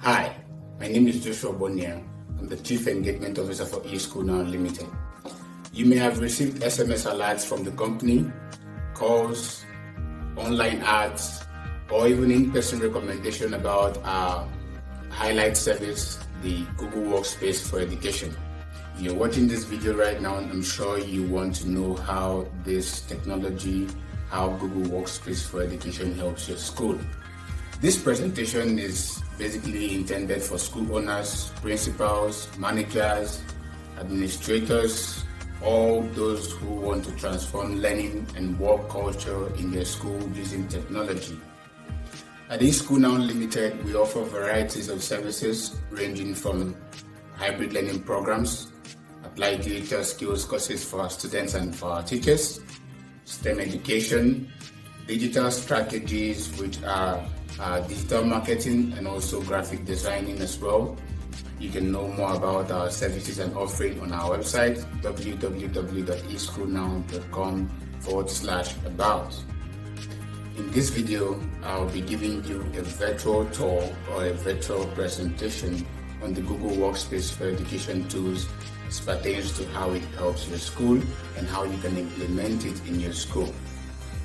Hi, my name is Joshua Bonia. I'm the Chief Engagement Officer for eSchool Now Limited. You may have received SMS alerts from the company, calls, online ads, or even in-person recommendation about our highlight service, the Google Workspace for Education. If you're watching this video right now, I'm sure you want to know how this technology, how Google Workspace for Education helps your school. This presentation is basically intended for school owners, principals, managers, administrators, all those who want to transform learning and work culture in their school using technology. At eSchool Now Limited, we offer varieties of services ranging from hybrid learning programs, applied digital skills courses for our students and for our teachers, STEM education, digital strategies, which are digital marketing and also graphic designing as well. You can know more about our services and offering on our website www.eschoolnow.com/about. In this video, I'll be giving you a virtual tour or a virtual presentation on the Google Workspace for Education tools as pertains to how it helps your school and how you can implement it in your school.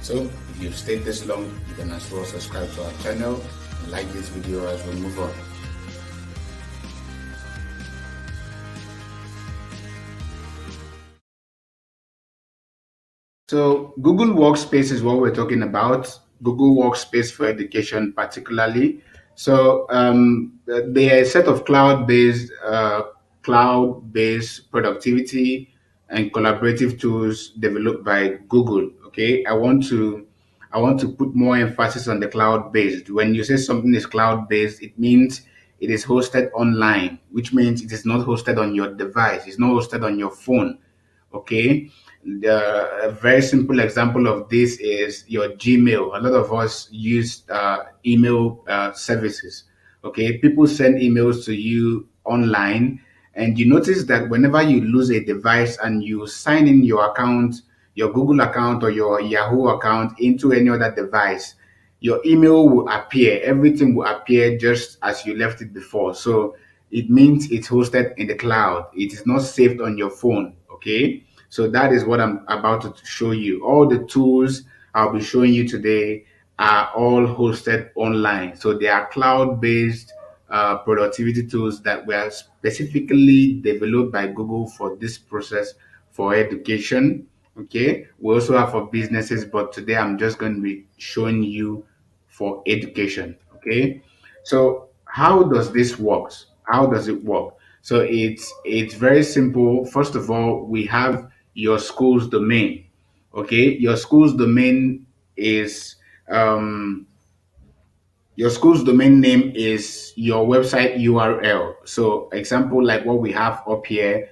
So if you've stayed this long, you can as well subscribe to our channel and like this video as we move on. So Google Workspace is what we're talking about. Google Workspace for Education particularly. So they are a set of cloud-based productivity and collaborative tools developed by Google. Okay, I want to put more emphasis on the cloud-based. When you say something is cloud-based, it means it is hosted online, which means it is not hosted on your device. It's not hosted on your phone. Okay, a very simple example of this is your Gmail. A lot of us use email services. Okay, people send emails to you online, and you notice that whenever you lose a device and you sign in your account, your Google account or your Yahoo account into any other device, your email will appear. Everything will appear just as you left it before. So it means it's hosted in the cloud. It is not saved on your phone. Okay, so that is what I'm about to show you. All the tools I'll be showing you today are all hosted online. So they are cloud-based productivity tools that were specifically developed by Google for this process for education. Okay, we also have for businesses, but today I'm just going to be showing you for education. Okay, so how does this work? How does it work? So it's very simple. First of all, we have your school's domain. Okay, your school's domain is um, your school's domain name is your website URL. So example like what we have up here,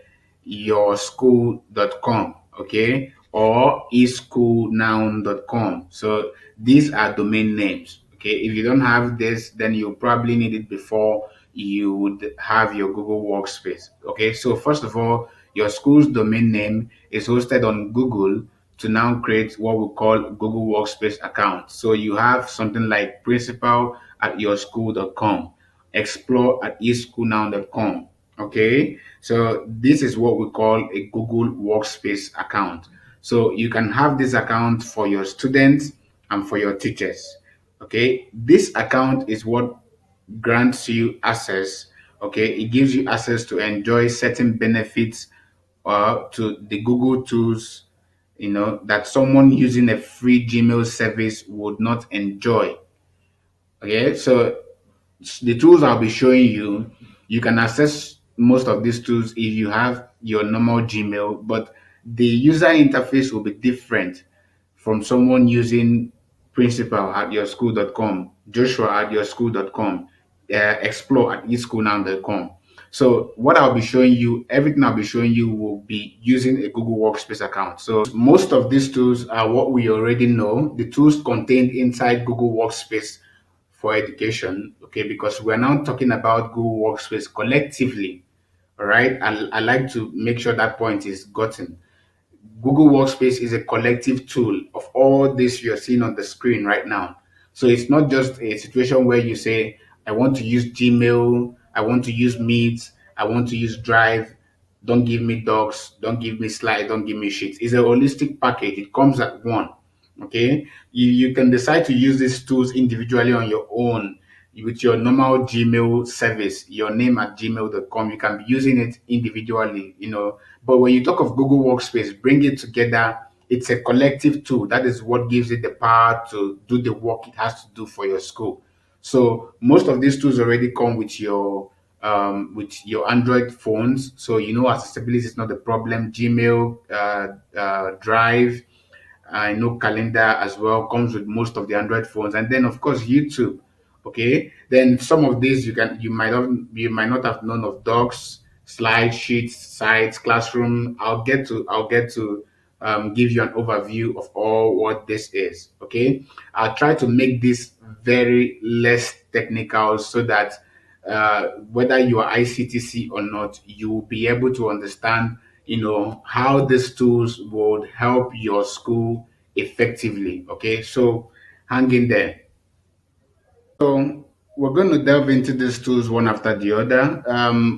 yourschool.com, okay, or eschoolnow.com. So these are domain names. Okay, if you don't have this, then you probably need it before you would have your Google Workspace. Okay, so first of all, your school's domain name is hosted on Google to now create what we call Google Workspace account. So you have something like principal at yourschool.com, explore at eschoolnow.com. Okay, so this is what we call a Google Workspace account. So you can have this account for your students and for your teachers. Okay, this account is what grants you access. Okay, it gives you access to enjoy certain benefits to the Google tools, that someone using a free Gmail service would not enjoy. Okay, so the tools I'll be showing you, you can access most of these tools if you have your normal Gmail, but the user interface will be different from someone using principal at yourschool.com, Joshua at yourschool.com, explore at eschoolnow.com. So what I'll be showing you, everything I'll be showing you will be using a Google Workspace account. So most of these tools are what we already know, the tools contained inside Google Workspace for education, okay, because we're now talking about Google Workspace collectively. All right, I like to make sure that point is gotten. Google Workspace is a collective tool of all this you're seeing on the screen right now. So it's not just a situation where you say, I want to use Gmail, I want to use Meet, I want to use Drive. Don't give me docs, don't give me slide, don't give me sheets. It's a holistic package. It comes at one. Okay. You can decide to use these tools individually on your own with your normal Gmail service, your name at gmail.com. You can be using it individually, But when you talk of Google Workspace, bring it together. It's a collective tool. That is what gives it the power to do the work it has to do for your school. So most of these tools already come with your Android phones. So accessibility is not a problem. Gmail, Drive, I know calendar as well comes with most of the Android phones, and then of course YouTube. Okay, then some of these you might not have known of docs, slide sheets, sites, classroom. I'll get to give you an overview of all what this is. Okay, I'll try to make this very less technical so that whether you are ICTC or not, you will be able to understand, how these tools would help your school effectively. Okay, so hang in there. So we're going to delve into these tools one after the other.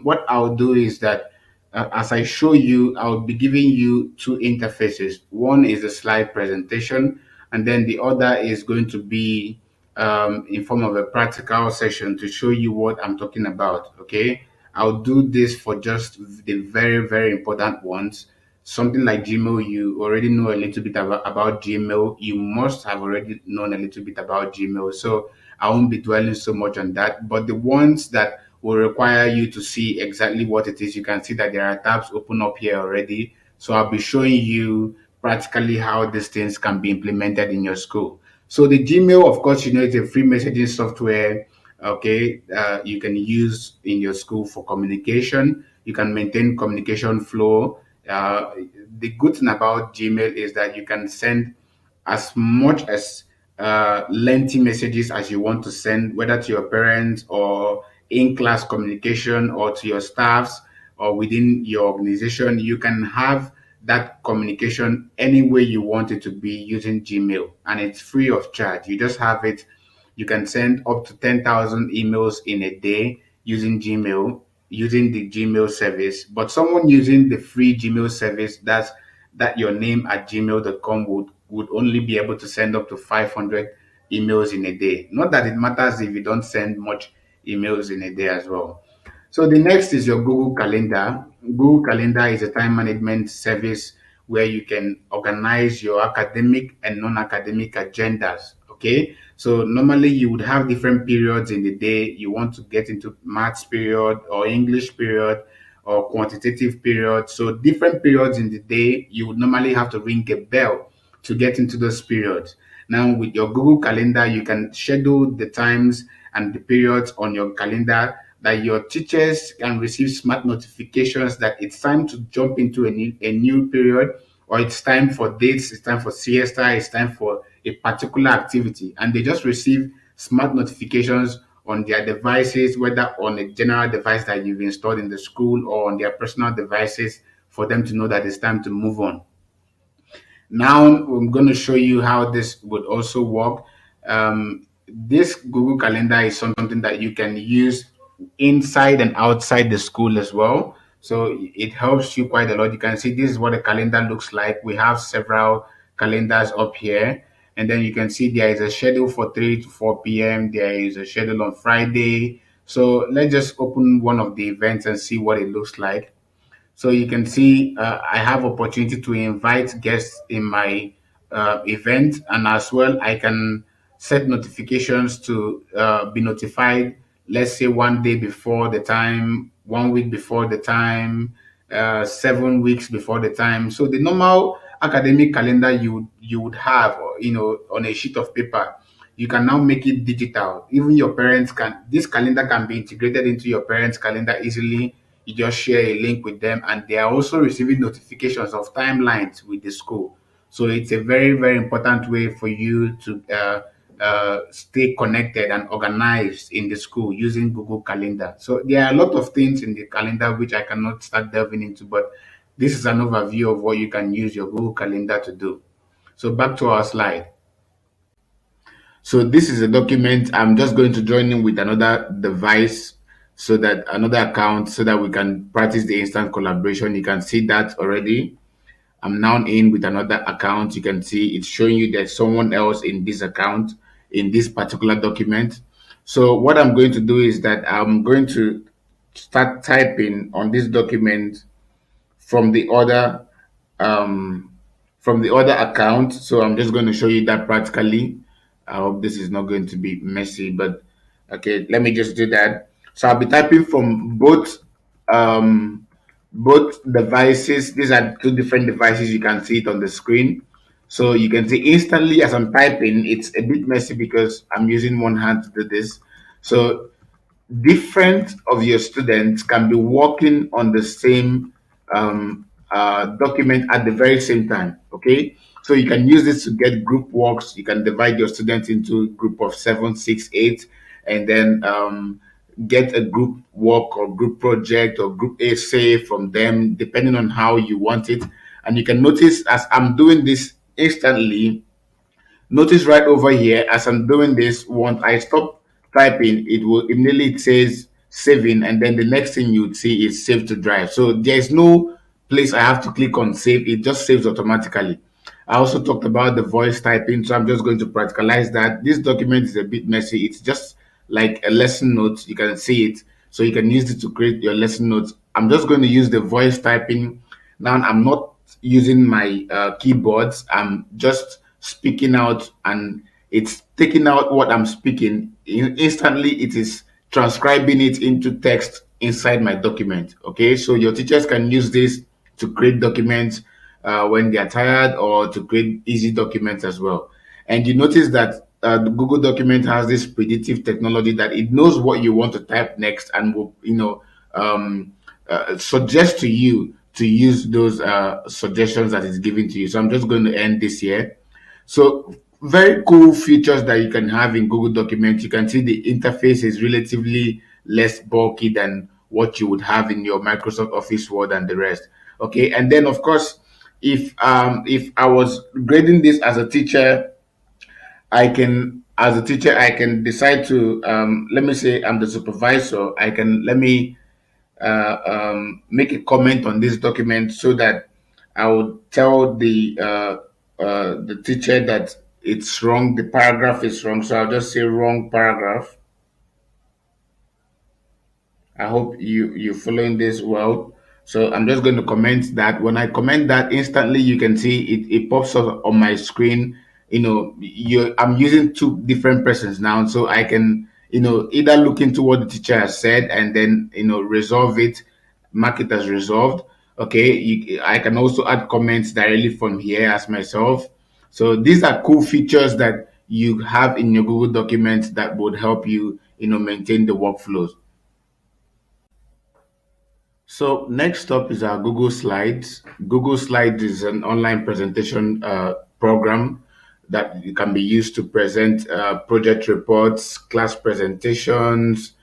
What I'll do is that as I show you, I'll be giving you two interfaces. One is a slide presentation, and then the other is going to be in form of a practical session to show you what I'm talking about. Okay, I'll do this for just the very, very important ones. Something like Gmail, you already know a little bit about Gmail. You must have already known a little bit about Gmail. So I won't be dwelling so much on that. But the ones that will require you to see exactly what it is, you can see that there are tabs open up here already. So I'll be showing you practically how these things can be implemented in your school. So the Gmail, of course, is a free messaging software. Okay, you can use in your school for communication. You can maintain communication flow. The good thing about Gmail is that you can send as much as lengthy messages as you want to send, whether to your parents or in class communication or to your staffs or within your organization. You can have that communication any way you want it to be using Gmail, and it's free of charge. You just have it. You can send up to 10,000 emails in a day using Gmail, using the Gmail service. But someone using the free Gmail service, that your name at gmail.com would only be able to send up to 500 emails in a day. Not that it matters if you don't send much emails in a day as well. So the next is your Google Calendar. Google Calendar is a time management service where you can organize your academic and non-academic agendas. Okay. So normally you would have different periods in the day. You want to get into maths period or English period or quantitative period. So different periods in the day, you would normally have to ring a bell to get into those periods. Now with your Google Calendar, you can schedule the times and the periods on your calendar that your teachers can receive smart notifications that it's time to jump into a new period, or it's time for dates, it's time for siesta, it's time for a particular activity, and they just receive smart notifications on their devices, whether on a general device that you've installed in the school or on their personal devices, for them to know that it's time to move on. Now I'm going to show you how this would also work. This Google Calendar is something that you can use inside and outside the school as well. So it helps you quite a lot. You can see this is what a calendar looks like. We have several calendars up here. And then you can see there is a schedule for 3 to 4 p.m. There is a schedule on Friday. So let's just open one of the events and see what it looks like. So you can see I have opportunity to invite guests in my event, and as well I can set notifications to be notified. Let's say one day before the time, 1 week before the time, 7 weeks before the time. So the normal academic calendar you would have, on a sheet of paper, you can now make it digital. Even your parents can. This calendar can be integrated into your parents' calendar easily. You just share a link with them, and they are also receiving notifications of timelines with the school. So it's a very, very important way for you to stay connected and organized in the school using Google Calendar. So there are a lot of things in the calendar which I cannot start delving into, but this is an overview of what you can use your Google Calendar to do. So back to our slide. So this is a document. I'm just going to join in with another device, so that another account, so that we can practice the instant collaboration. You can see that already. I'm now in with another account. You can see it's showing you there's someone else in this account in this particular document. So what I'm going to do is that I'm going to start typing on this document from the other um, from the other account. So I'm just going to show you that practically. I hope this is not going to be messy, but okay, let me just do that. So I'll be typing from both devices. These are two different devices. You can see it on the screen. So you can see instantly as I'm typing, it's a bit messy because I'm using one hand to do this. So different of your students can be working on the same document at the very same time. Okay, so you can use this to get group works. You can divide your students into a group of seven, six, eight, and then get a group work or group project or group essay from them, depending on how you want it. And you can notice as I'm doing this instantly, notice right over here, as I'm doing this, once I stop typing, it will immediately, it says saving, and then the next thing you'd see is save to drive. So there's no place I have to click on save, it just saves automatically. I also talked about the voice typing, so I'm just going to practicalize that. This document is a bit messy. It's just like a lesson note. You can see it, so you can use it to create your lesson notes. I'm just going to use the voice typing. Now I'm not using my keyboards. I'm just speaking out, and it's taking out what I'm speaking. Instantly, it is transcribing it into text inside my document. Okay, so your teachers can use this to create documents when they are tired, or to create easy documents as well. And you notice that the Google document has this predictive technology that it knows what you want to type next, and will, suggest to you to use those suggestions that is given to you. So I'm just going to end this here. So very cool features that you can have in Google Documents. You can see the interface is relatively less bulky than what you would have in your Microsoft Office Word and the rest. Okay, and then of course, if I was grading this as a teacher, I can decide to, let me say I'm the supervisor. I can, let me make a comment on this document, so that I would tell the teacher that it's wrong. The paragraph is wrong, so I'll just say wrong paragraph. I hope you're following this well. So I'm just going to comment that. When I comment that, instantly you can see it pops up on my screen. I'm using two different persons now, so I can either look into what the teacher has said, and then resolve it, mark it as resolved. Okay, I can also add comments directly from here as myself. So these are cool features that you have in your Google Documents that would help you maintain the workflows. So next up is our Google Slides. Google Slides is an online presentation program that can be used to present project reports, class presentations,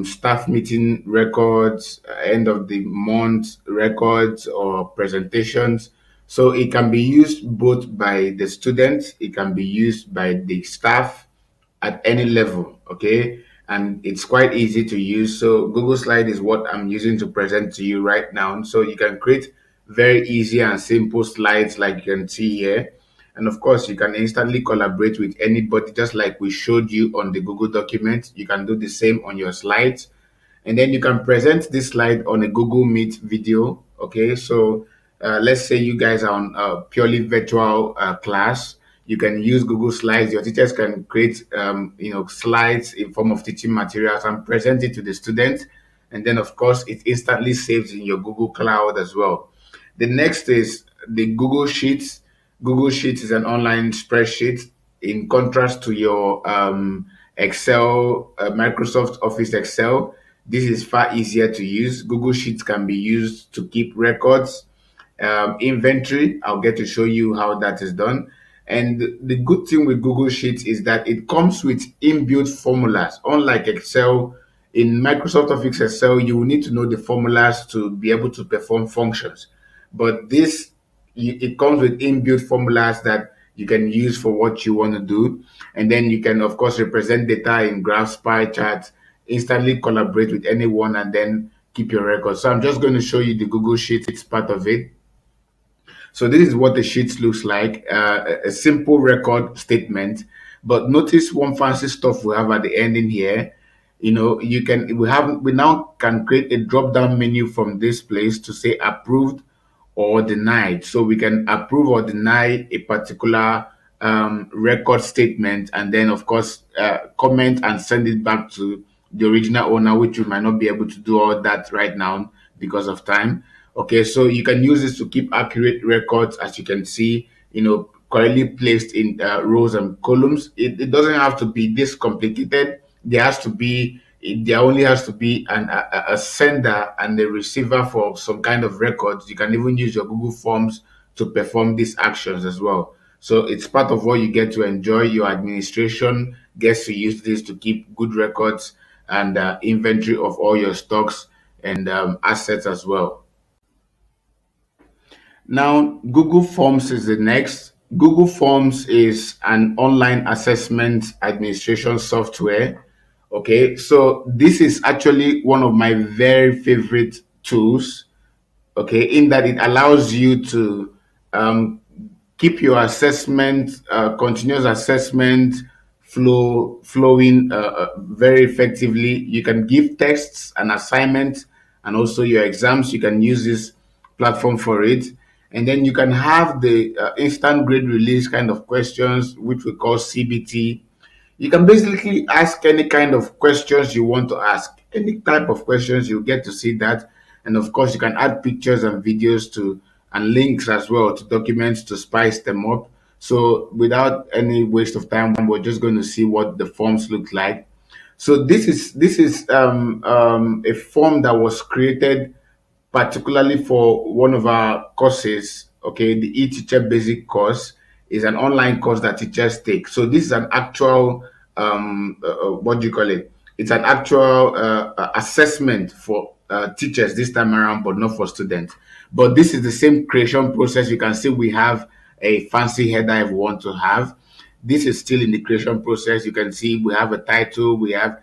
staff meeting records, end of the month records or presentations. So it can be used both by the students, it can be used by the staff at any level. Okay, and it's quite easy to use. So Google Slide is what I'm using to present to you right now. So you can create very easy and simple slides like you can see here. And of course, you can instantly collaborate with anybody, just like we showed you on the Google document. You can do the same on your slides, and then you can present this slide on a Google Meet video. Okay, so let's say you guys are on a purely virtual class. You can use Google Slides. Your teachers can create slides in form of teaching materials and present it to the students, and then of course it instantly saves in your Google Cloud as well. The next is the Google Sheets. Google Sheets is an online spreadsheet. In contrast to your Excel, Microsoft Office Excel, this is far easier to use. Google Sheets can be used to keep records, inventory. I'll get to show you how that is done. And the good thing with Google Sheets is that it comes with inbuilt formulas. Unlike Excel, in Microsoft Office Excel, you will need to know the formulas to be able to perform functions. But this, it comes with inbuilt formulas that you can use for what you want to do. And then you can, of course, represent data in graphs, pie charts, instantly collaborate with anyone, and then keep your records. So I'm just going to show you the Google Sheets part of it. So this is what the sheet looks like, a simple record statement. But notice one fancy stuff we have at the ending here. You know, we now can create a drop down menu from this place to say approved or denied. So we can approve or deny a particular record statement, and then of course comment and send it back to the original owner, which we might not be able to do all that right now because of time. Okay, so you can use this to keep accurate records, as you can see, correctly placed in rows and columns. It doesn't have to be this complicated. There only has to be a sender and a receiver for some kind of records. You can even use your Google Forms to perform these actions as well. So it's part of what you get to enjoy. Your administration gets to use this to keep good records and inventory of all your stocks and assets as well. Now, Google Forms is the next. Google Forms is an online assessment administration software. Okay, so this is actually one of my very favorite tools. Okay, in that it allows you to um, keep your assessment, continuous assessment flowing very effectively. You can give tests and assignments, and also your exams. You can use this platform for it, and then you can have the instant grade release kind of questions, which we call CBT. You can basically ask any kind of questions you want to ask, any type of questions, you get to see that. And of course, you can add pictures and videos to and links as well to documents to spice them up. So without any waste of time, we're just going to see what the forms look like. So this is a form that was created particularly for one of our courses. Okay, the e-teacher basic course is an online course that teachers take. So this is an actual what do you call it? It's an actual assessment for teachers this time around, but not for students. But this is the same creation process. You can see we have a fancy header if we want to have. This is still in the creation process. You can see we have a title, we have,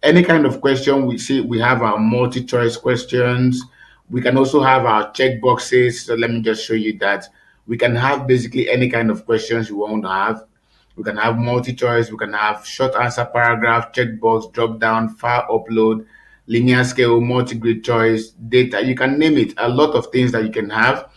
any kind of question. We see we have our multi-choice questions. We can also have our check boxes. So let me just show you that. We can have basically any kind of questions you want to have. We can have multi-choice, we can have short answer paragraph, checkbox, drop down, file upload, linear scale, multi-grid choice, data. You can name it. A lot of things that you can have.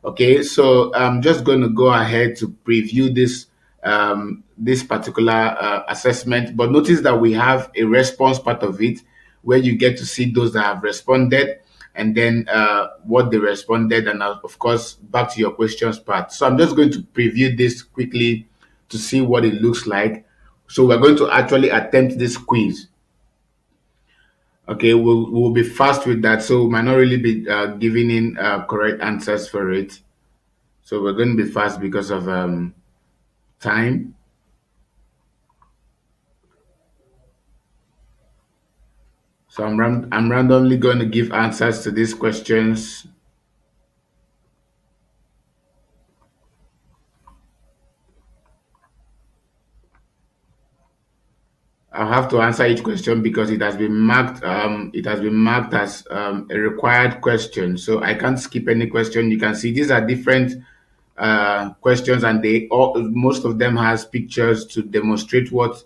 Okay, so I'm just going to go ahead to preview this particular assessment. But notice that we have a response part of it where you get to see those that have responded, and then what they responded, and of course back to your questions part. So I'm just going to preview this quickly to see what it looks like. So we're going to actually attempt this quiz. Okay, we'll be fast with that, so we might not really be giving in correct answers for it. So we're going to be fast because of time. So I'm randomly going to give answers to these questions. I'll have to answer each question because it has been marked. It has been marked as a required question, so I can't skip any question. You can see these are different questions, and most of them has pictures to demonstrate what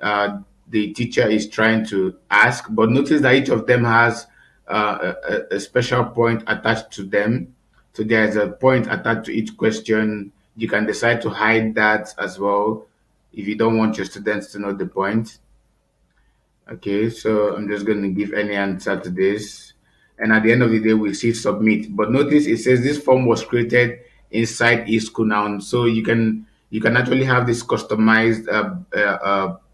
the teacher is trying to ask. But notice that each of them has a special point attached to them. So there's a point attached to each question. You can decide to hide that as well if you don't want your students to know the point. Okay, so I'm just going to give any answer to this. And at the end of the day, we see submit. But notice it says this form was created inside eSchool now. So you can actually have this customized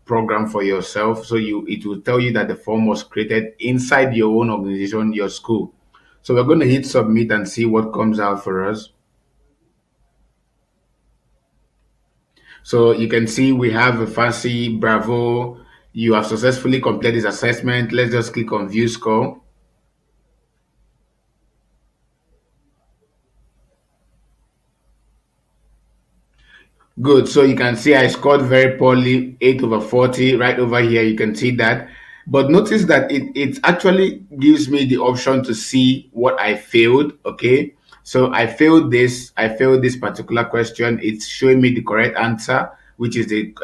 program for yourself. So it will tell you that the form was created inside your own organization, your school. So we're going to hit submit and see what comes out for us. So you can see we have a fancy bravo. You have successfully completed this assessment. Let's just click on view score. Good. So you can see I scored very poorly, 8 over 40. Right over here, you can see that. But notice that it actually gives me the option to see what I failed. Okay. So I failed this particular question. It's showing me the correct answer, which is the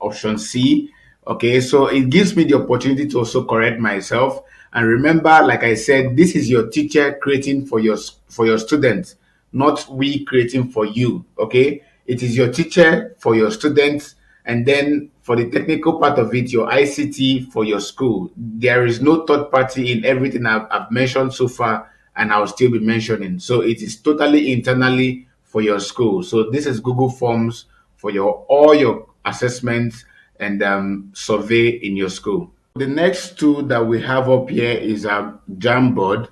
option C. Okay. So it gives me the opportunity to also correct myself. And remember, like I said, this is your teacher creating for your students, not we creating for you. Okay, it is your teacher for your students, and then for the technical part of it, your ICT for your school. There is no third party in everything I've mentioned so far, and I'll still be mentioning. So it is totally internally for your school. So this is Google Forms for your all your assessments and survey in your school. The next tool that we have up here is a Jamboard.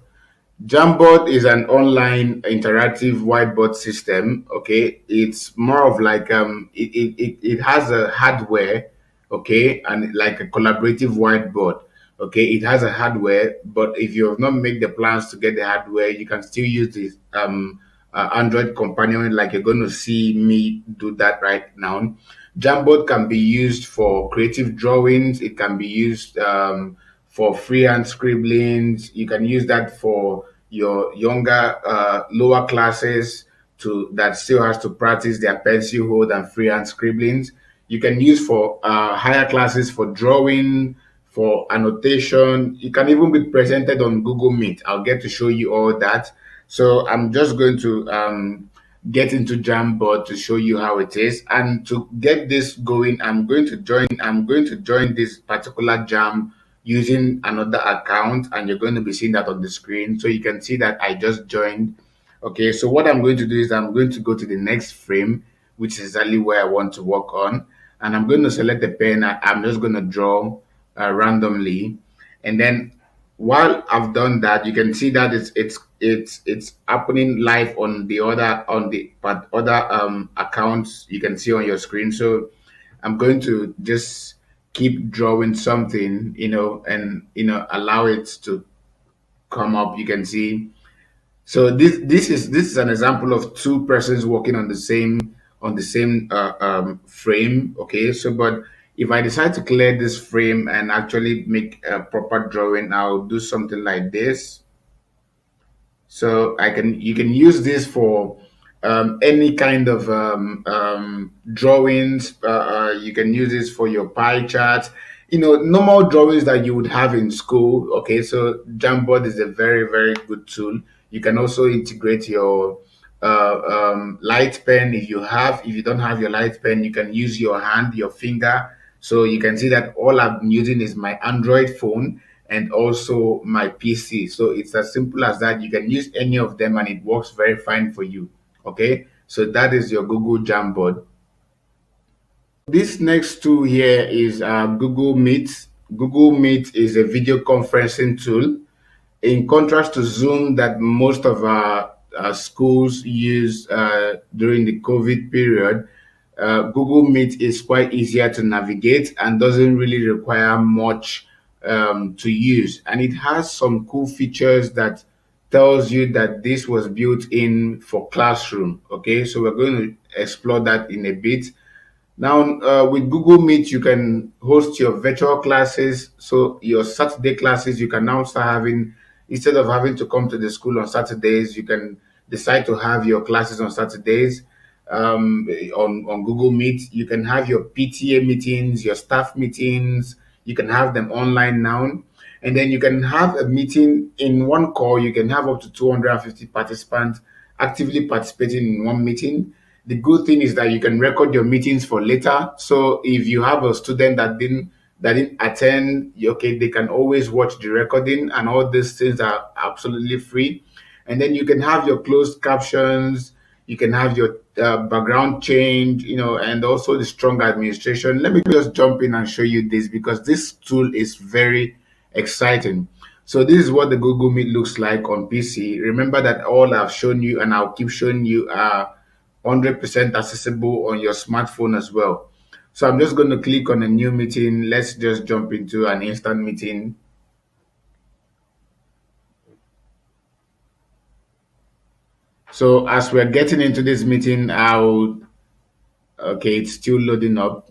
Jamboard is an online interactive whiteboard system. Okay, it's more of like it has a hardware, okay, and like a collaborative whiteboard. Okay, it has a hardware, but if you have not made the plans to get the hardware, you can still use this Android companion, like you're going to see me do that right now. Jamboard can be used for creative drawings. It can be used for freehand scribblings. You can use that for your younger, lower classes to that still has to practice their pencil hold and freehand scribblings. You can use for higher classes for drawing, for annotation. It can even be presented on Google Meet. I'll get to show you all that. So I'm just going to get into Jamboard to show you how it is. And to get this going, I'm going to join this particular Jam using another account, and you're going to be seeing that on the screen. So you can see that I just joined. Okay, so what I'm going to do is I'm going to go to the next frame, which is exactly where I want to work on. And I'm going to select the pen. I'm just going to draw randomly. And then while I've done that, you can see that it's happening live on the other accounts you can see on your screen. So I'm going to just keep drawing something, and allow it to come up. You can see. So this is an example of two persons working on the same frame. Okay, so but if I decide to clear this frame and actually make a proper drawing, I'll do something like this. So you can use this for any kind of drawings. You can use this for your pie charts. Normal drawings that you would have in school. Okay, so Jamboard is a very very good tool. You can also integrate your light pen. If you don't have your light pen, you can use your hand, your finger. So you can see that all I'm using is my Android phone and also my PC. So it's as simple as that. You can use any of them and it works very fine for you. Okay, so that is your Google Jamboard. This next tool here is Google Meet. Google Meet is a video conferencing tool. In contrast to Zoom, that most of our schools use during the COVID period, Google Meet is quite easier to navigate and doesn't really require much to use. And it has some cool features that tells you that this was built in for classroom. Okay, so we're going to explore that in a bit. Now, with Google Meet, you can host your virtual classes. So your Saturday classes, you can now start having, instead of having to come to the school on Saturdays, you can decide to have your classes on Saturdays on Google Meet. You can have your PTA meetings, your staff meetings. You can have them online now. And then you can have a meeting in one call. You can have up to 250 participants actively participating in one meeting. The good thing is that you can record your meetings for later. So if you have a student that didn't attend, okay, they can always watch the recording, and all these things are absolutely free. And then you can have your closed captions, you can have your background change, and also the strong administration. Let me just jump in and show you this because this tool is very exciting. So this is what the Google Meet looks like on PC. Remember that all I've shown you and I'll keep showing you are 100% accessible on your smartphone as well. So I'm just going to click on a new meeting. Let's just jump into an instant meeting. So as we're getting into this meeting, I'll Okay, it's still loading up.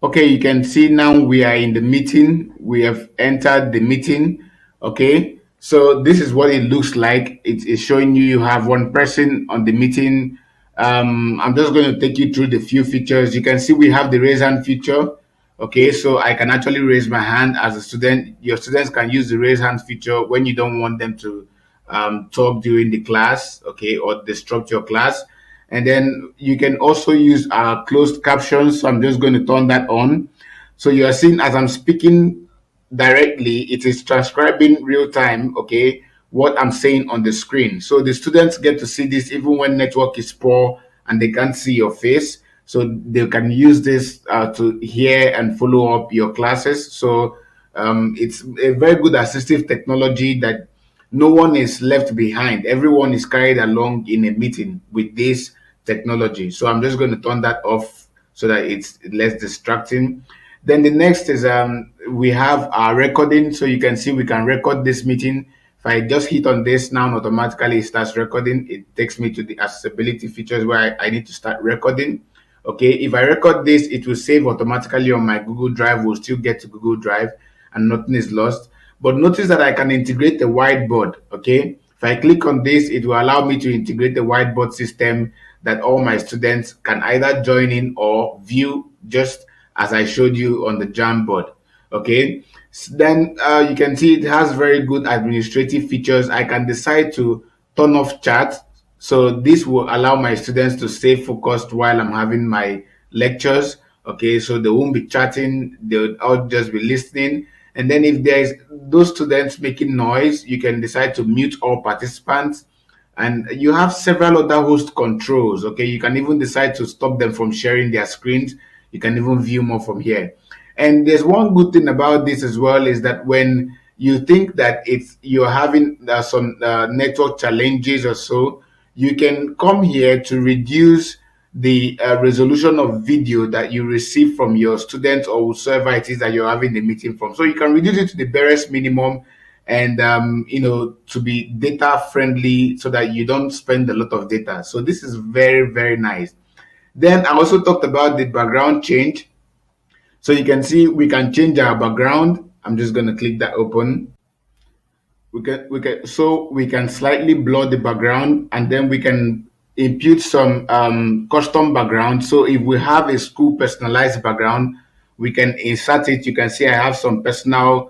Okay, you can see now we are in the meeting. We have entered the meeting. Okay, so this is what it looks like. It is showing you have one person on the meeting. I'm just going to take you through the few features. You can see we have the raise hand feature. Okay, so I can actually raise my hand as a student. Your students can use the raise hand feature when you don't want them to talk during the class, okay, or disrupt your class. And then you can also use closed captions. So I'm just going to turn that on. So you are seeing as I'm speaking directly, it is transcribing real time, okay, what I'm saying on the screen. So the students get to see this even when network is poor and they can't see your face. So they can use this to hear and follow up your classes. So it's a very good assistive technology that no one is left behind. Everyone is carried along in a meeting with this technology. So I'm just going to turn that off so that it's less distracting. Then the next is we have our recording. So you can see we can record this meeting. If I just hit on this now, automatically it starts recording. It takes me to the accessibility features where I need to start recording. Okay, if I record this, it will save automatically on my Google Drive. We'll still get to Google Drive and nothing is lost. But notice that I can integrate the whiteboard. Okay, if I click on this, it will allow me to integrate the whiteboard system that all my students can either join in or view just as I showed you on the Jamboard. Okay, then you can see it has very good administrative features. I can decide to turn off chat. So this will allow my students to stay focused while I'm having my lectures. Okay, so they won't be chatting, they'll all just be listening. And then if there's those students making noise, you can decide to mute all participants. And you have several other host controls. Okay, you can even decide to stop them from sharing their screens. You can even view more from here. And there's one good thing about this as well is that when you think that it's you're having some network challenges or so, you can come here to reduce the resolution of video that you receive from your students or whoever it is that you're having the meeting from. So you can reduce it to the barest minimum and to be data friendly so that you don't spend a lot of data. So this is very, very nice. Then I also talked about the background change. So you can see we can change our background. I'm just going to click that open. We can slightly blur the background, and then we can impute some custom background. So if we have a school personalized background, we can insert it. You can see I have some personal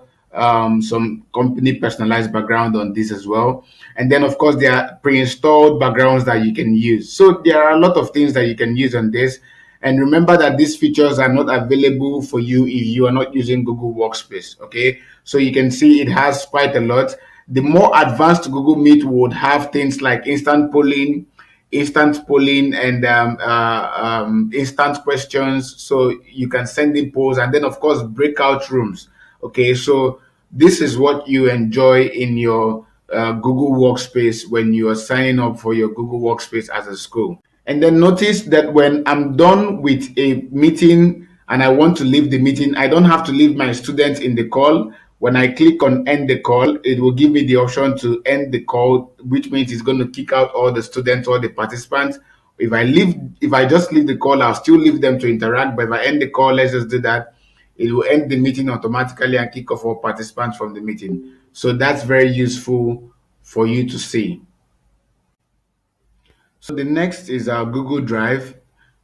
some company personalized background on this as well. And then of course there are pre-installed backgrounds that you can use. So there are a lot of things that you can use on this. And remember that these features are not available for you if you are not using Google Workspace. Okay, so you can see it has quite a lot. The more advanced Google Meet would have things like instant polling, and instant questions. So you can send in polls, and then of course breakout rooms. Okay, so this is what you enjoy in your Google Workspace when you are signing up for your Google Workspace as a school. And then notice that when I'm done with a meeting and I want to leave the meeting, I don't have to leave my students in the call. When I click on end the call, it will give me the option to end the call, which means it's going to kick out all the students or the participants. If I just leave the call, I'll still leave them to interact. But if I end the call, let's just do that. It will end the meeting automatically and kick off all participants from the meeting. So that's very useful for you to see. So the next is our Google Drive.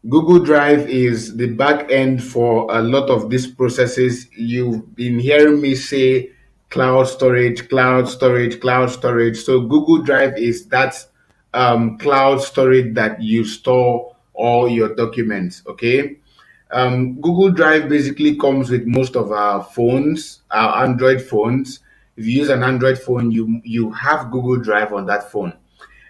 Google Drive is the back end for a lot of these processes. You've been hearing me say cloud storage, cloud storage, cloud storage. So Google Drive is that cloud storage that you store all your documents. Okay. Google Drive basically comes with most of our phones, our Android phones. If you use an Android phone, you have Google Drive on that phone.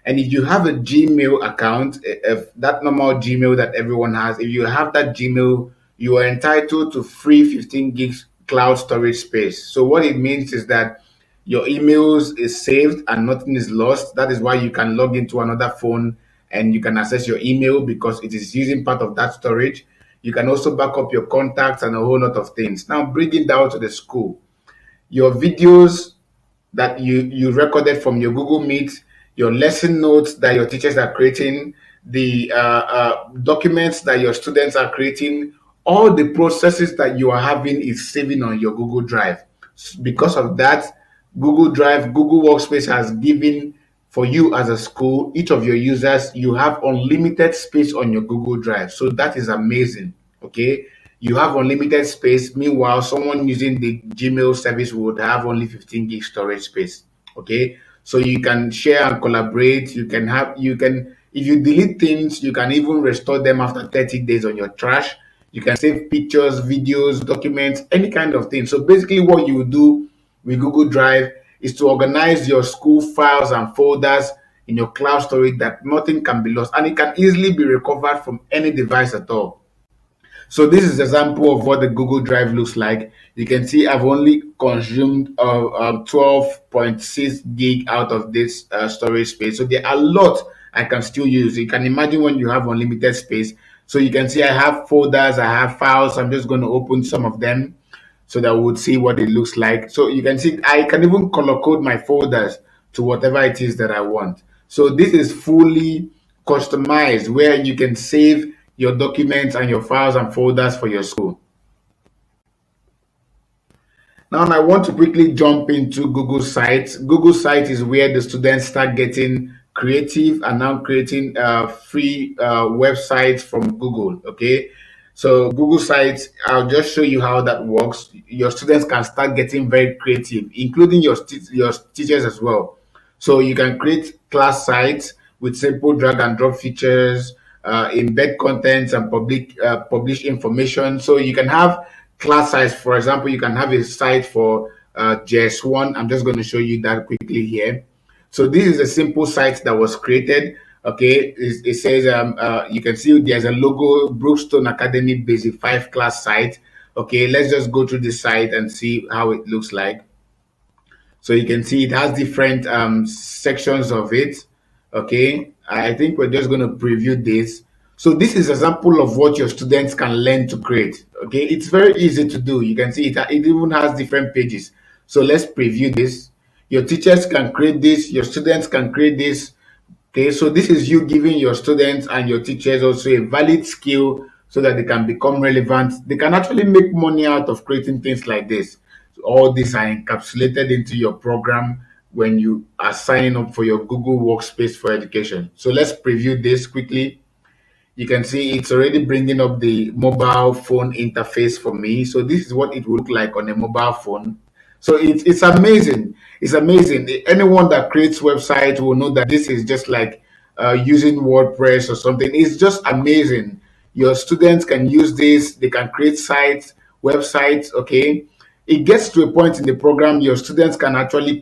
And if you have a Gmail account, if that normal Gmail that everyone has, if you have that Gmail, you are entitled to free 15 gigs cloud storage space. So what it means is that your emails is saved and nothing is lost. That is why you can log into another phone and you can access your email because it is using part of that storage. You can also back up your contacts and a whole lot of things. Now, bring it down to the school. Your videos that you recorded from your Google Meet, your lesson notes that your teachers are creating, the documents that your students are creating, all the processes that you are having is saving on your Google Drive. Because of that, Google Drive, Google Workspace has given for you as a school, each of your users, you have unlimited space on your Google Drive. So that is amazing. Okay. You have unlimited space. Meanwhile, someone using the Gmail service would have only 15 gig storage space. Okay. So you can share and collaborate. If you delete things, you can even restore them after 30 days on your trash. You can save pictures, videos, documents, any kind of thing. So basically, what you do with Google Drive is to organize your school files and folders in your cloud storage that nothing can be lost and it can easily be recovered from any device at all. So this is an example of what the Google Drive looks like. You can see I've only consumed 12.6 gig out of this storage space. So there are a lot I can still use. You can imagine when you have unlimited space. So you can see I have folders, I have files. I'm just going to open some of them so that we would see what it looks like. So you can see I can even color code my folders to whatever it is that I want. So this is fully customized where you can save your documents and your files and folders for your school. Now, I want to quickly jump into Google Sites. Google Site is where the students start getting creative and now creating free websites from Google. Okay, so Google Sites, I'll just show you how that works. Your students can start getting very creative, including your teachers as well. So you can create class sites with simple drag and drop features, embed contents and publish information. So you can have class size. For example, you can have a site for JS1. I'm just going to show you that quickly here. So this is a simple site that was created. Okay, it says you can see there's a logo, Brookstone Academy Basic 5 class site. Okay, let's just go through the site and see how it looks like. So you can see it has different sections of it. Okay, I think we're just going to preview this. So this is an example of what your students can learn to create. Okay, it's very easy to do. You can see it even has different pages. So let's preview this. Your teachers can create this, your students can create this. Okay, so this is you giving your students and your teachers also a valid skill so that they can become relevant. They can actually make money out of creating things like this. So all these are encapsulated into your program when you are signing up for your Google Workspace for Education. So let's preview this quickly. You can see it's already bringing up the mobile phone interface for me. So this is what it would look like on a mobile phone. So it's amazing. It's amazing. Anyone that creates websites will know that this is just like using WordPress or something. It's just amazing. Your students can use this. They can create sites, websites. Okay, it gets to a point in the program your students can actually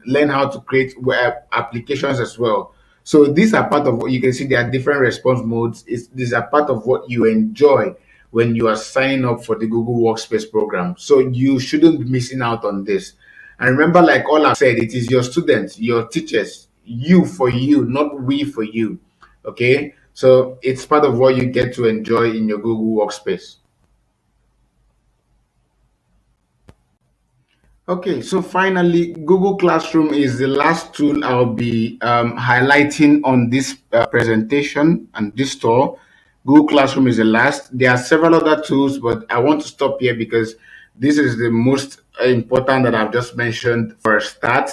learn how to create web applications as well. So these are part of what you can see. There are different response modes. These are part of what you enjoy when you are signing up for the Google Workspace program. So you shouldn't be missing out on this. And remember, like all I said, it is your students, your teachers, you for you, not we for you. Okay, so it's part of what you get to enjoy in your Google Workspace. Okay, so finally, Google Classroom is the last tool I'll be highlighting on this presentation and this tour. Google Classroom is the last. There are several other tools, but I want to stop here because this is the most important that I've just mentioned for a start.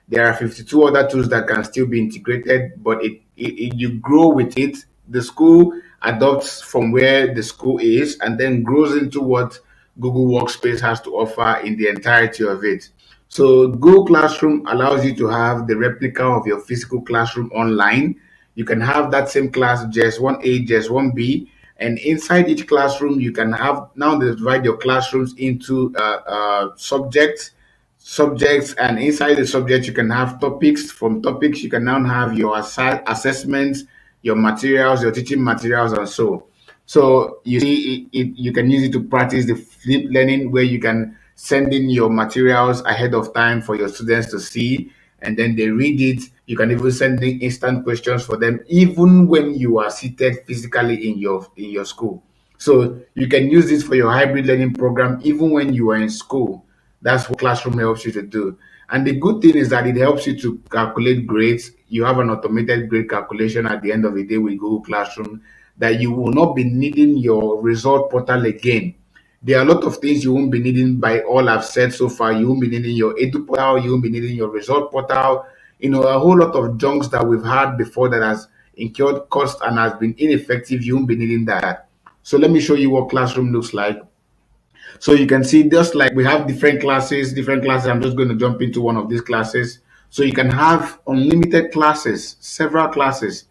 There are 52 other tools that can still be integrated, but you grow with it. The school adopts from where the school is and then grows into what Google Workspace has to offer in the entirety of it. So Google Classroom allows you to have the replica of your physical classroom online. You can have that same class, JS1A, JS1B, and inside each classroom, you can have now divide your classrooms into subjects. subjects, and inside the subject you can have topics. From topics you can now have your assessments, your materials, your teaching materials, and so you see you can use it to practice the flip learning, where you can send in your materials ahead of time for your students to see, and then they read it. You can even send in instant questions for them even when you are seated physically in your school. So you can use this for your hybrid learning program even when you are in school. That's what Classroom helps you to do. And the good thing is that it helps you to calculate grades. You have an automated grade calculation at the end of the day with Google Classroom, that you will not be needing your result portal again. There are a lot of things you won't be needing by all I've said so far. You won't be needing your Edu portal, you won't be needing your result portal, a whole lot of junks that we've had before that has incurred cost and has been ineffective. You won't be needing that. So let me show you what Classroom looks like. So you can see, just like we have different classes. I'm just going to jump into one of these classes. So you can have unlimited classes, several classes.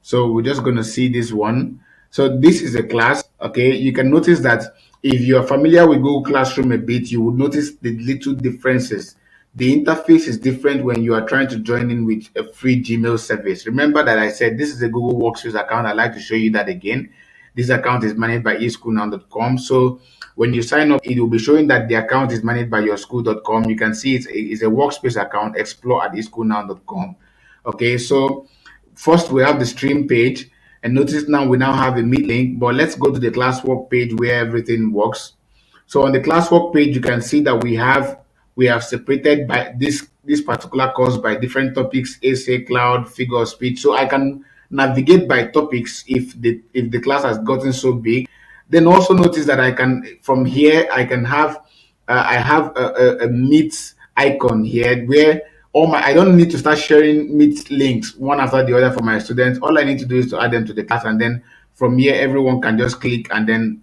So we're just going to see this one. So this is a class. Okay. You can notice that if you're familiar with Google Classroom a bit, you would notice the little differences. The interface is different when you are trying to join in with a free Gmail service. Remember that I said this is a Google Workspace account. I'd like to show you that again. This account is managed by eschoolnow.com. So when you sign up, it will be showing that the account is managed by yourschool.com. You can see it's a workspace account, explore at eschoolnow.com. Okay, so first we have the stream page, and notice now we now have a meet link, but let's go to the classwork page where everything works. So on the classwork page, you can see that we have separated by this particular course by different topics: essay, cloud, figure of speech. So I can navigate by topics if the class has gotten so big. Then also notice that I can, from here I can have I have a meet icon here, where all my I don't need to start sharing meet links one after the other for my students. All I need to do is to add them to the class, and then from here everyone can just click and then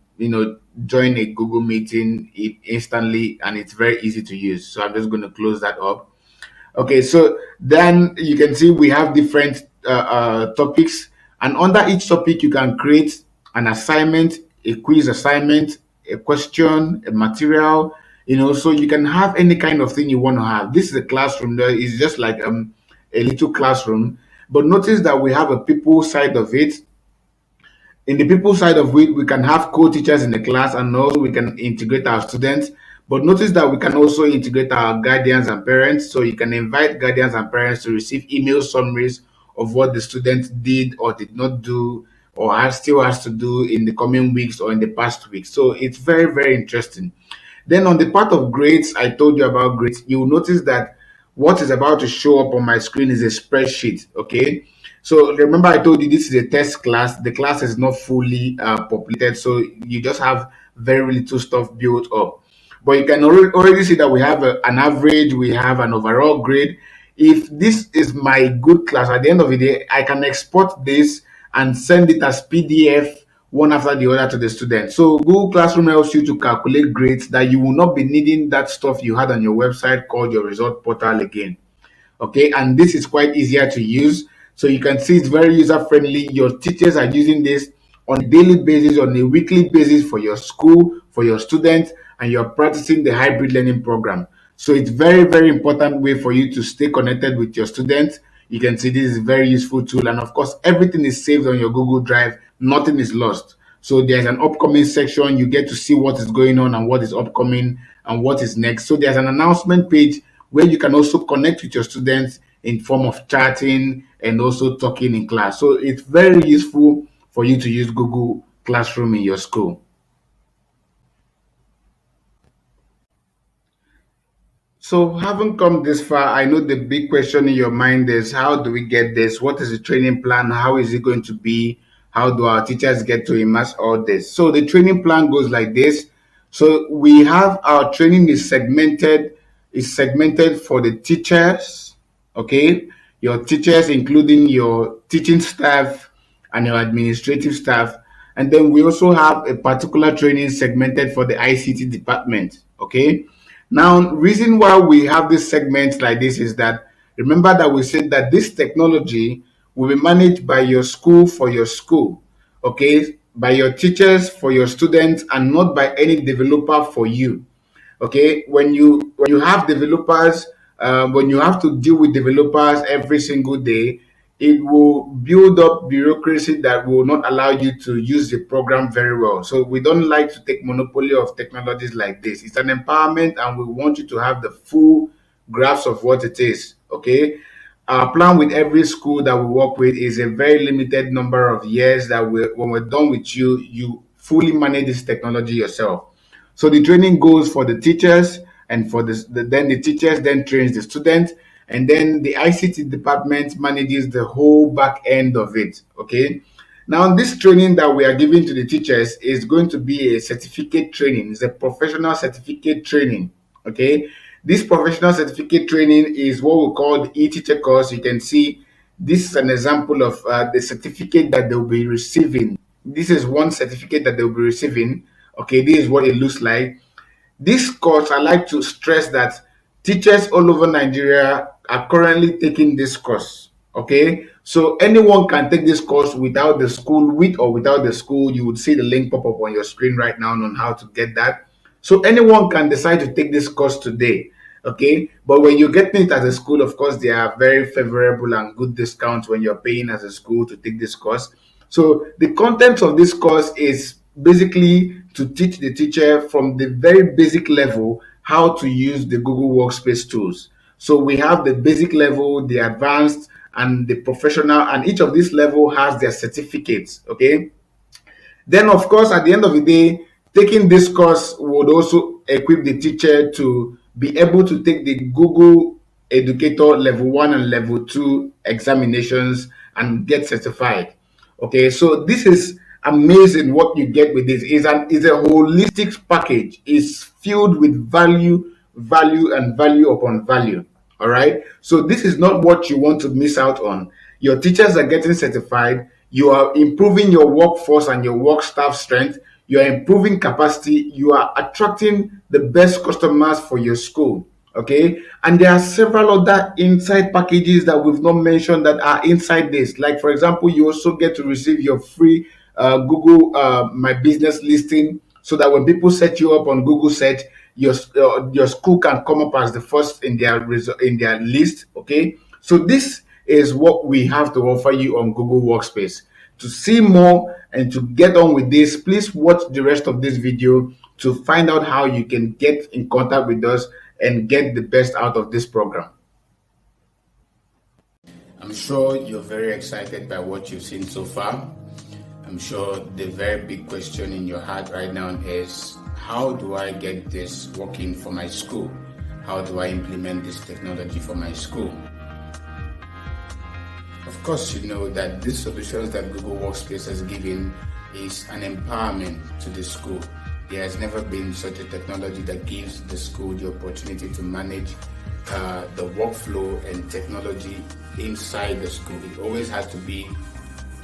join a Google meeting instantly, and it's very easy to use. So I'm just going to close that up. Okay, so then you can see we have different topics, and under each topic you can create an assignment, a quiz assignment, a question, a material. So you can have any kind of thing you want to have. This is a classroom. There is just like a little classroom, but notice that we have a people side of it. In the people side of it, we can have co-teachers in the class, and also we can integrate our students. But notice that we can also integrate our guardians and parents. So you can invite guardians and parents to receive email summaries of what the student did or did not do, or still has to do in the coming weeks or in the past week. So it's very, very interesting. Then on the part of grades, I told you about grades. You will notice that what is about to show up on my screen is a spreadsheet. Okay. So remember, I told you this is a test class. The class is not fully populated, so you just have very little stuff built up. But you can already see that we have an average, we have an overall grade. If this is my good class, at the end of the day, I can export this and send it as PDF one after the other to the student. So Google Classroom helps you to calculate grades, that you will not be needing that stuff you had on your website called your result portal again. Okay, and this is quite easier to use. So you can see it's very user friendly. Your teachers are using this on a daily basis, on a weekly basis, for your school, for your students, and you're practicing the hybrid learning program. So it's very, very important way for you to stay connected with your students. You can see this is a very useful tool, and of course everything is saved on your Google Drive. Nothing is lost. So there's an upcoming section. You get to see what is going on and what is upcoming and what is next. So there's an announcement page where you can also connect with your students in form of chatting and also talking in class. So it's very useful for you to use Google Classroom in your school. So, having come this far, I know the big question in your mind is, how do we get this? What is the training plan? How is it going to be? How do our teachers get to immerse all this? So, the training plan goes like this. So, we have our training is segmented for the teachers. Okay, your teachers, including your teaching staff and your administrative staff. And then we also have a particular training segmented for the ICT department. Okay. Now, reason why we have this segment like this is that, remember that we said that this technology will be managed by your school for your school, okay, by your teachers for your students, and not by any developer for you. Okay, when you have developers, when you have to deal with developers every single day, it will build up bureaucracy that will not allow you to use the program very well. So we don't like to take monopoly of technologies like this. It's an empowerment, and we want you to have the full grasp of what it is. Okay, our plan with every school that we work with is a very limited number of years that when we're done with you, you fully manage this technology yourself. So the training goes for the teachers, and for then the teachers then trains the students, and then the ICT department manages the whole back end of it. Okay. Now, this training that we are giving to the teachers is going to be a certificate training. It's a professional certificate training. Okay. This professional certificate training is what we call the e-teacher course. You can see this is an example of the certificate that they'll be receiving. This is one certificate that they'll be receiving. Okay, this is what it looks like. This course, I like to stress that teachers all over Nigeria are currently taking this course. Okay, so anyone can take this course without the school, with or without the school. You would see the link pop up on your screen right now on how to get that. So anyone can decide to take this course today. Okay, but when you get it as a school, of course, there are very favorable and good discounts when you're paying as a school to take this course. So the content of this course is basically to teach the teacher from the very basic level how to use the Google Workspace tools. So we have the basic level, the advanced, and the professional, and each of these level has their certificates. Okay. Then, of course, at the end of the day, taking this course would also equip the teacher to be able to take the Google Educator Level 1 and Level 2 examinations and get certified. Okay, so this is amazing what you get with this. Is a holistic package. It's filled with value, and value upon value. All right. So this is not what you want to miss out on. Your teachers are getting certified. You are improving your workforce and your work staff strength. You are improving capacity. You are attracting the best customers for your school. Okay. And there are several other inside packages that we've not mentioned that are inside this. Like, for example, you also get to receive your free Google My Business listing, so that when people set you up on Google search, your school can come up as the first in in their list. Okay, so this is what we have to offer you on Google Workspace. To see more and to get on with this, please watch the rest of this video to find out how you can get in contact with us and get the best out of this program. I'm sure you're very excited by what you've seen so far. I'm sure the very big question in your heart right now is, how do I get this working for my school? How do I implement this technology for my school? Of course, you know that these solutions that Google Workspace has given is an empowerment to the school. There has never been such a technology that gives the school the opportunity to manage the workflow and technology inside the school. It always had to be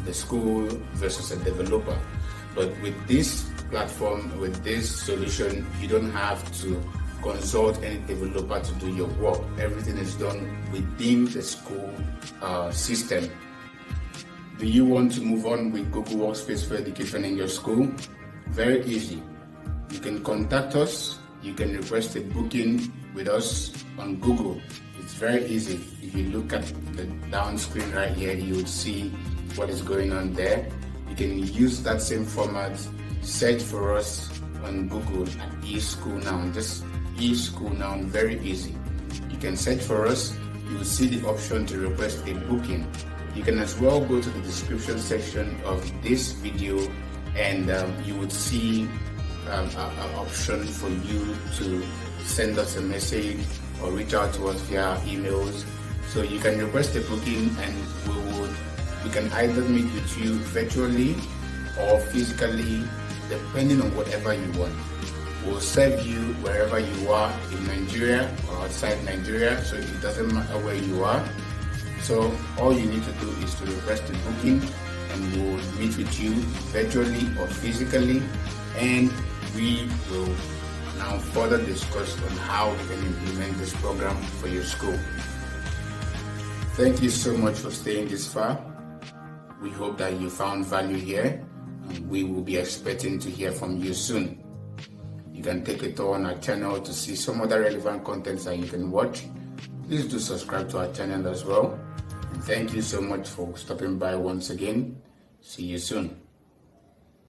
the school versus a developer. But with this platform, with this solution, you don't have to consult any developer to do your work. Everything is done within the school system. Do you want to move on with Google Workspace for education in your school? Very easy. You can contact us. You can request a booking with us on Google. It's very easy. If you look at the down screen right here, you would see what is going on there. You can use that same format, search for us on Google at eSchoolNow. Just eSchoolNow, very easy. You can search for us. You will see the option to request a booking. You can as well go to the description section of this video, and you would see an option for you to send us a message or reach out to us via emails. So you can request a booking, and we can either meet with you virtually or physically, depending on whatever you want. We'll serve you wherever you are in Nigeria or outside Nigeria, so it doesn't matter where you are. So all you need to do is to request a booking, and we'll meet with you virtually or physically, and we will now further discuss on how we can implement this program for your school. Thank you so much for staying this far. We hope that you found value here, and we will be expecting to hear from you soon. You can take a tour on our channel to see some other relevant contents that you can watch. Please do subscribe to our channel as well. And thank you so much for stopping by once again. See you soon.